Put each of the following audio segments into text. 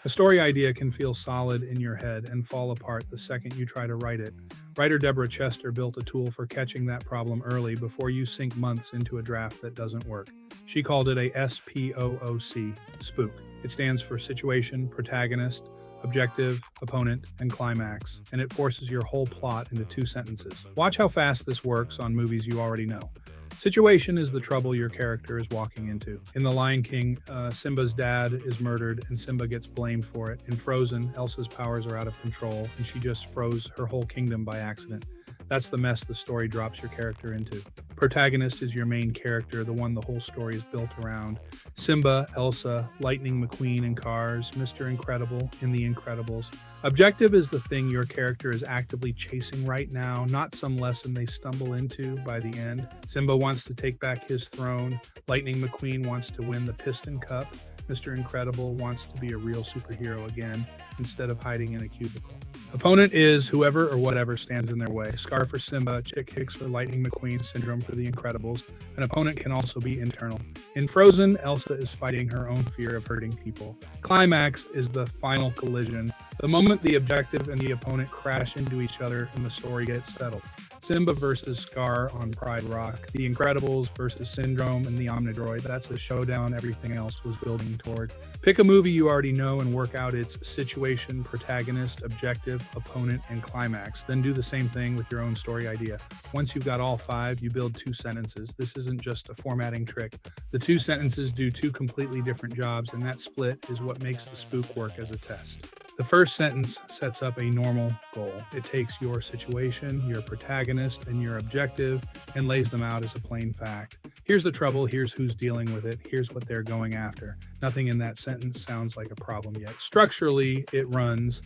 A story idea can feel solid in your head and fall apart the second you try to write it. Writer Deborah built a tool for catching that problem early before you sink months into a draft that doesn't work. She called it a SPOOC, SPOOC. It stands for Situation, Protagonist, Objective, Opponent, and Climax, and it forces your whole plot into 2 sentences. Watch how fast this works on movies you already know. Situation is the trouble your character is walking into. In The Lion King, Simba's dad is murdered and Simba gets blamed for it. In Frozen, Elsa's powers are out of control and she just froze her whole kingdom by accident. That's the mess the story drops your character into. Protagonist is your main character, the one the whole story is built around. Simba, Elsa, Lightning McQueen in Cars, Mr. Incredible in The Incredibles. Objective is the thing your character is actively chasing right now, not some lesson they stumble into by the end. Simba wants to take back his throne. Lightning McQueen wants to win the Piston Cup. Mr. Incredible wants to be a real superhero again instead of hiding in a cubicle. Opponent is whoever or whatever stands in their way. Scar for Simba, Chick Hicks for Lightning McQueen, Syndrome for The Incredibles. An opponent can also be internal. In Frozen, Elsa is fighting her own fear of hurting people. Climax is the final collision, the moment the objective and the opponent crash into each other and the story gets settled. Simba versus Scar on Pride Rock. The Incredibles versus Syndrome and the Omnidroid. That's the showdown everything else was building toward. Pick a movie you already know and work out its situation, protagonist, objective, opponent, and climax. Then do the same thing with your own story idea. Once you've got all 5, you build 2 sentences. This isn't just a formatting trick. The 2 sentences do 2 completely different jobs, and that split is what makes the SPOOC work as a test. The first sentence sets up a normal goal. It takes your situation, your protagonist, and your objective and lays them out as a plain fact. Here's the trouble, here's who's dealing with it, here's what they're going after. Nothing in that sentence sounds like a problem yet. Structurally, it runs.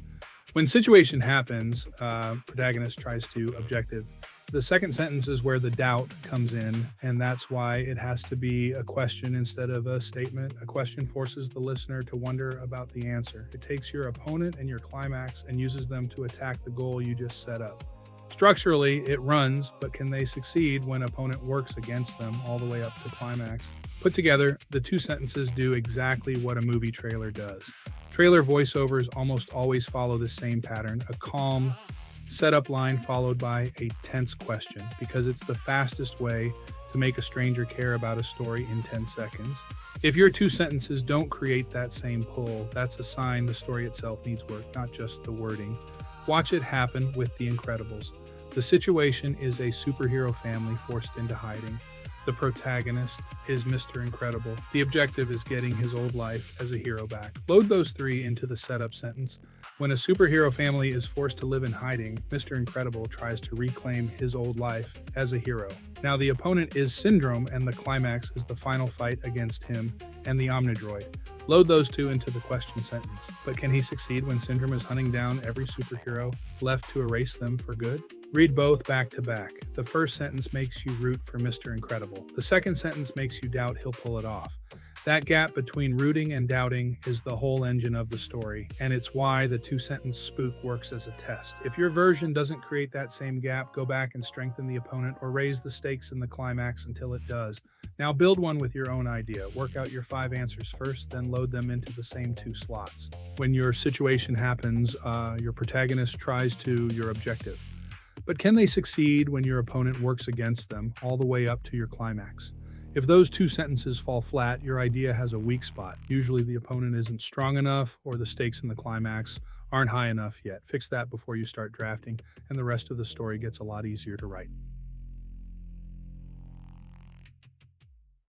When situation happens, protagonist tries to objective. The second sentence is where the doubt comes in, and that's why it has to be a question instead of a statement. A question forces the listener to wonder about the answer. It takes your opponent and your climax and uses them to attack the goal you just set up. Structurally, it runs, but can they succeed when opponent works against them all the way up to climax? Put together, the 2 sentences do exactly what a movie trailer does. Trailer voiceovers almost always follow the same pattern, a calm setup line followed by a tense question, because it's the fastest way to make a stranger care about a story in 10 seconds. If your 2 sentences don't create that same pull, that's a sign the story itself needs work, not just the wording. Watch it happen with The Incredibles. The situation is a superhero family forced into hiding. The protagonist is Mr. Incredible. The objective is getting his old life as a hero back. Load those 3 into the setup sentence. When a superhero family is forced to live in hiding, Mr. Incredible tries to reclaim his old life as a hero. Now the opponent is Syndrome, and the climax is the final fight against him and the Omnidroid. Load those 2 into the question sentence. But can he succeed when Syndrome is hunting down every superhero left to erase them for good? Read both back to back. The first sentence makes you root for Mr. Incredible. The second sentence makes you doubt he'll pull it off. That gap between rooting and doubting is the whole engine of the story, and it's why the 2-sentence SPOOC works as a test. If your version doesn't create that same gap, go back and strengthen the opponent or raise the stakes in the climax until it does. Now build one with your own idea. Work out your 5 answers first, then load them into the same 2 slots. When your situation happens, your protagonist tries to your objective. But can they succeed when your opponent works against them all the way up to your climax? If those 2 sentences fall flat, your idea has a weak spot. Usually the opponent isn't strong enough or the stakes in the climax aren't high enough yet. Fix that before you start drafting, and the rest of the story gets a lot easier to write.